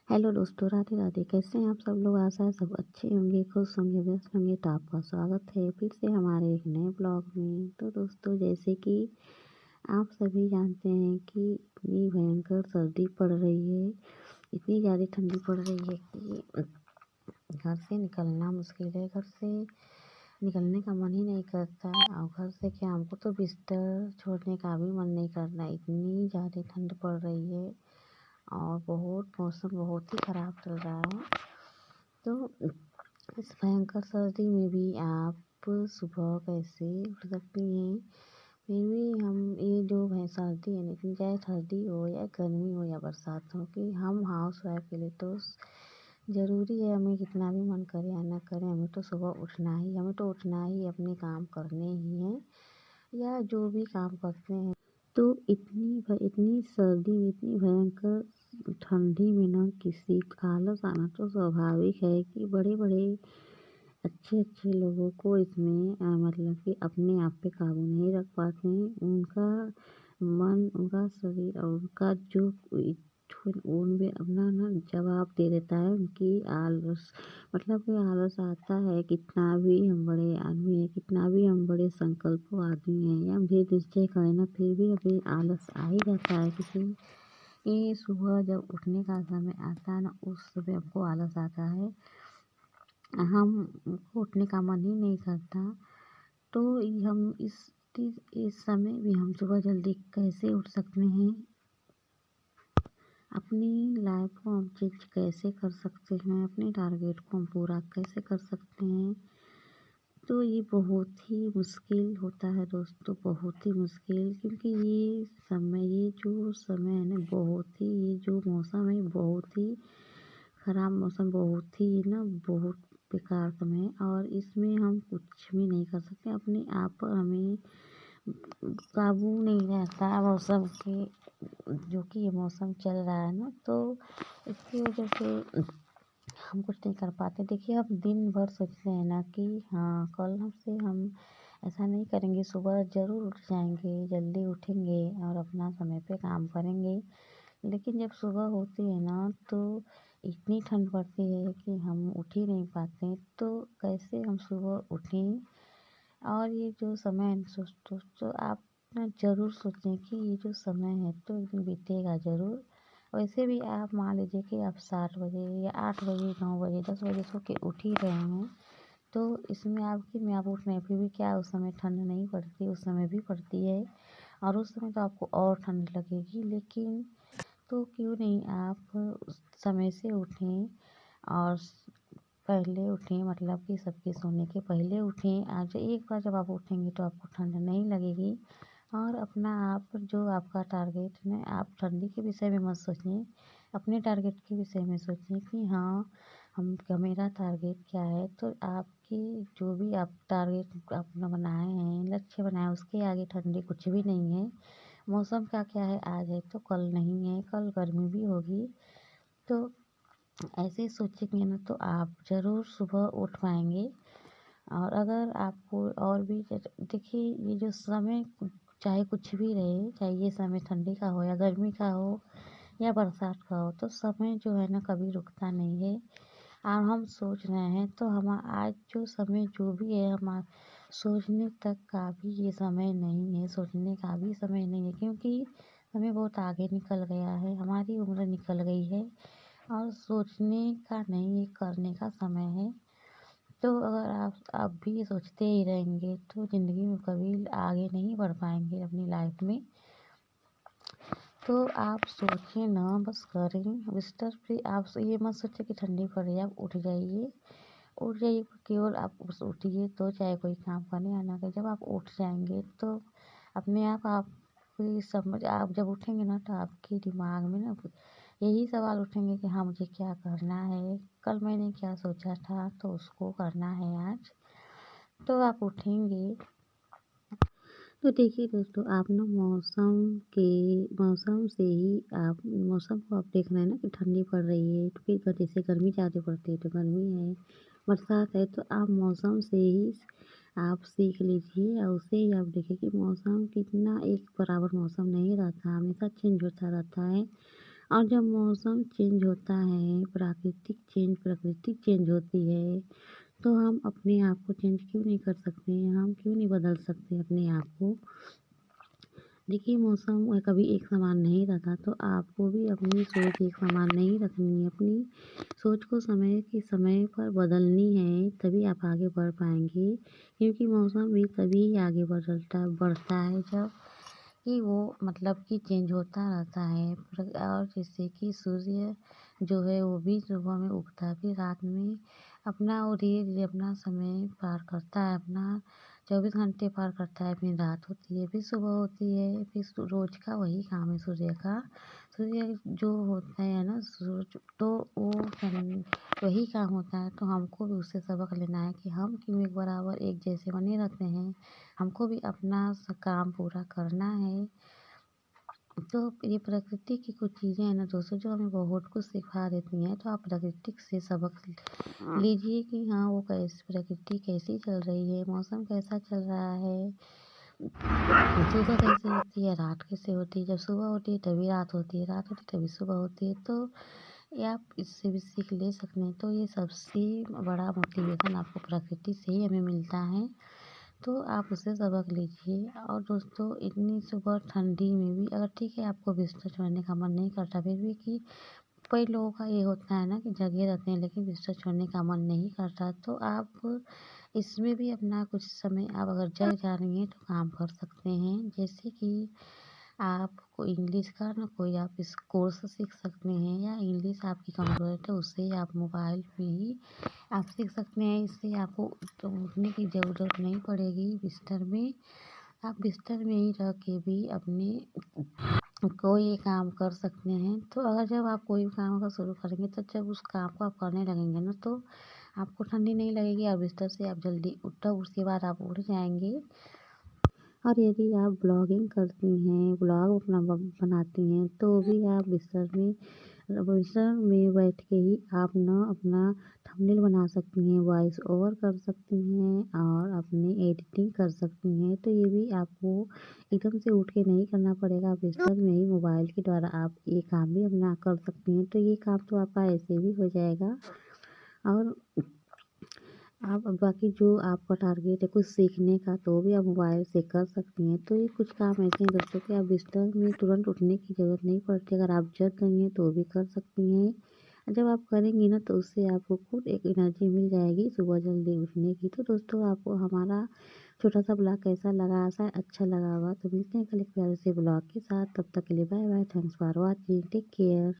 Hello दोस्तों, राधे राधे। कैसे हैं आप सब लोग? आशा है सब अच्छे होंगे, खुश होंगे, व्यस्त होंगे। तो आपका स्वागत है फिर से हमारे एक नए ब्लॉग में। तो दोस्तों, जैसे कि आप सभी जानते हैं कि इतनी भयंकर सर्दी पड़ रही है, इतनी ज़्यादा ठंडी पड़ रही है कि घर से निकलना मुश्किल है। घर से निकलने का मन ही नहीं करता और घर से क्या, हमको तो बिस्तर छोड़ने का भी मन नहीं करना, इतनी ज़्यादा ठंड पड़ रही है और मौसम बहुत ही ख़राब चल रहा है। तो इस भयंकर सर्दी में भी आप सुबह कैसे उठ सकती हैं? फिर भी हम ये जो है सर्दी है, लेकिन चाहे सर्दी हो या गर्मी हो या बरसात हो, कि हम हाउस वाइफ के लिए तो ज़रूरी है, हमें कितना भी मन करे या ना करे, हमें तो उठना ही अपने काम करने ही हैं या जो भी काम करते हैं। तो इतनी सर्दी में, इतनी भयंकर ठंडी में ना किसी का आलस आना तो स्वाभाविक है कि बड़े बड़े अच्छे अच्छे लोगों को इसमें मतलब कि अपने आप पे काबू नहीं रख पाते हैं। उनका मन, उनका शरीर और उनका जो उनमें अपना ना जवाब दे देता है उनकी आलस। मतलब कि आलस आता है, कितना भी हम बड़े आदमी हैं, कितना भी हम बड़े संकल्पो आदमी हैं या हम दृढ़ निश्चय करें ना, फिर भी हमें आलस आ ही जाता है। किसी ये सुबह जब उठने का समय आता है ना, उस समय हमको आलस आता है, हमको उठने का मन ही नहीं करता। तो हम इस समय भी हम सुबह जल्दी कैसे उठ सकते हैं? अपनी लाइफ को हम चेंज कैसे कर सकते हैं? अपने टारगेट को हम पूरा कैसे कर सकते हैं? तो ये बहुत ही मुश्किल होता है दोस्तों, बहुत ही मुश्किल। क्योंकि ये जो समय है ना, ये जो मौसम है बहुत ही ख़राब मौसम, बहुत बेकार समय है और इसमें हम कुछ भी नहीं कर सकते। अपने आप पर हमें काबू नहीं रहता मौसम के, जो कि ये मौसम चल रहा है ना, तो इसकी वजह से हम कुछ नहीं कर पाते। देखिए, हम दिन भर सोचते हैं ना कि हाँ, कल हमसे हम ऐसा नहीं करेंगे, सुबह ज़रूर उठ जाएंगे, जल्दी उठेंगे और अपना समय पे काम करेंगे। लेकिन जब सुबह होती है ना, तो इतनी ठंड पड़ती है कि हम उठ ही नहीं पाते। तो कैसे हम सुबह उठें? और ये जो समय है दोस्तों, आप ना ज़रूर सोचें कि ये जो समय है तो एक दिन बीतेगा ज़रूर। वैसे भी आप मान लीजिए कि आप 7 बजे या 8 बजे, 9 बजे, 10 बजे सो के उठ ही रहे हैं, तो इसमें आपकी में आप उठ रहे हैं, फिर भी क्या उस समय ठंड नहीं पड़ती? उस समय भी पड़ती है और उस समय तो आपको और ठंड लगेगी। लेकिन तो क्यों नहीं आप उस समय से उठें और पहले उठें, मतलब कि सबके सोने के पहले उठें। आज एक बार जब आप उठेंगे तो आपको ठंड नहीं लगेगी और अपना आप जो आपका टारगेट है, आप ठंडी के विषय में मत सोचें, अपने टारगेट के विषय में सोचें कि हाँ, मेरा टारगेट क्या है। तो आपकी जो भी आप टारगेट अपना बनाए हैं, लक्ष्य बनाए, उसके आगे ठंडी कुछ भी नहीं है। मौसम का क्या है, आज है तो कल नहीं है, कल गर्मी भी होगी। तो ऐसे सोचेंगे ना तो आप ज़रूर सुबह उठ पाएंगे। और अगर आपको और भी देखिए, ये जो समय चाहे कुछ भी रहे, चाहे ये समय ठंडी का हो या गर्मी का हो या बरसात का हो, तो समय जो है ना कभी रुकता नहीं है। और हम सोच रहे हैं तो हम आज जो समय जो भी है, हम सोचने तक का भी ये समय नहीं है, सोचने का भी समय नहीं है, क्योंकि समय बहुत आगे निकल गया है, हमारी उम्र निकल गई है और सोचने का नहीं, ये करने का समय है। तो अगर आप भी सोचते ही रहेंगे तो ज़िंदगी में कभी आगे नहीं बढ़ पाएंगे अपनी लाइफ में। तो आप सोचिए ना, बस करें बिस्तर पे। आप ये मत सोचिए कि ठंडी पड़ रही है, आप उठ जाइए, उठ जाइए। केवल आप बस उठिए, तो चाहे कोई काम करने या ना करें, जब आप उठ जाएंगे तो अपने आप की समझ, आप जब उठेंगे ना तो आपके दिमाग में ना यही सवाल उठेंगे कि हाँ, मुझे क्या करना है, कल मैंने क्या सोचा था तो उसको करना है आज। तो आप उठेंगे। तो देखिए दोस्तों, आप ना मौसम से ही आप मौसम को आप देख रहे हैं ना कि ठंडी पड़ रही है, तो फिर जैसे गर्मी ज़्यादा पड़ती है तो गर्मी है, बरसात है, तो आप मौसम से ही आप सीख लीजिए और उससे ही आप देखिए कि मौसम कितना एक बराबर मौसम नहीं रहता, हमेशा चेंज होता रहता है। और जब मौसम चेंज होता है, प्रकृति चेंज होती है, तो हम अपने आप को चेंज क्यों नहीं कर सकते हैं? हम क्यों नहीं बदल सकते अपने आप को? देखिए मौसम कभी एक समान नहीं रहता, तो आपको भी अपनी सोच एक समान नहीं रखनी है। अपनी सोच को समय के समय पर बदलनी है, तभी आप आगे बढ़ पाएँगे। क्योंकि मौसम भी तभी आगे बढ़ता है जब कि वो मतलब कि चेंज होता रहता है। और जैसे कि सूर्य जो है वो भी सुबह में उगता है, फिर रात में अपना वो धीरे-धीरे अपना समय पार करता है, अपना 24 घंटे पार करता है, फिर रात होती है, फिर सुबह होती है, फिर रोज़ का वही काम है सूर्य का। सूर्य जो होता है ना सूरज, तो वो वही काम होता है, तो हमको भी उससे सबक लेना है कि हम क्यों एक बराबर एक जैसे बने रहते हैं। हमको भी अपना काम पूरा करना है। तो ये प्रकृति की कुछ चीज़ें हैं ना दोस्तों, जो हमें बहुत कुछ सिखा देती हैं। तो आप प्रकृति से सबक लीजिए कि हाँ, वो प्रकृति कैसी चल रही है, मौसम कैसा चल रहा है, सुबह कैसे होती है, रात कैसे होती है। जब सुबह होती है तभी रात होती है, रात होती है तभी सुबह होती है। तो ये आप इससे भी सीख ले सकते हैं। तो ये सबसे बड़ा मोटिवेशन आपको प्रकृति से ही हमें मिलता है। तो आप उससे सबक लीजिए। और दोस्तों इतनी सुबह ठंडी में भी अगर ठीक है आपको बिस्तर छोड़ने का मन नहीं करता, फिर भी कि कई लोगों का ये होता है ना कि जगे रहते हैं लेकिन बिस्तर छोड़ने का मन नहीं करता, तो आप इसमें भी अपना कुछ समय आप अगर जग जा रही हैं तो काम कर सकते हैं। जैसे कि आप कोई इंग्लिश का ना कोई आप इस कोर्स सीख सकते हैं, या इंग्लिश आपकी कमज़ोर है तो उससे आप मोबाइल पे ही आप सीख सकते हैं। इससे आपको तो उठने की ज़रूरत नहीं पड़ेगी बिस्तर में। आप बिस्तर में ही रह के भी अपने कोई काम कर सकते हैं। तो अगर जब आप कोई भी काम अगर शुरू करेंगे, तो जब उस काम को आप करने लगेंगे ना, तो आपको ठंडी नहीं लगेगी और बिस्तर से आप जल्दी उसके बाद आप उठ जाएँगे। और यदि आप ब्लॉगिंग करती हैं, ब्लॉग अपना बनाती हैं, तो भी आप बिस्तर में बैठ के ही आप ना अपना थंबनेल बना सकती हैं, वॉइस ओवर कर सकती हैं और अपनी एडिटिंग कर सकती हैं। तो ये भी आपको एकदम से उठ के नहीं करना पड़ेगा, बिस्तर में ही मोबाइल के द्वारा आप ये काम भी अपना कर सकती हैं। तो ये काम तो आपका ऐसे भी हो जाएगा। और आप बाकी जो आपका टारगेट है कुछ सीखने का, तो भी आप मोबाइल से कर सकती हैं। तो ये कुछ काम ऐसे हैं दोस्तों कि आप बिस्तर में तुरंत उठने की ज़रूरत नहीं पड़ती। अगर आप जग गई हैं तो भी कर सकती हैं। जब आप करेंगी ना तो उससे आपको खुद एक एनर्जी मिल जाएगी सुबह जल्दी उठने की। तो दोस्तों आपको हमारा छोटा-सा ब्लॉग कैसा लगा? आशा है अच्छा लगा होगा। तो मिलते हैं कल एक प्यारे से ब्लॉग के साथ। तब तक के लिए bye bye. Thanks for watching. Take care.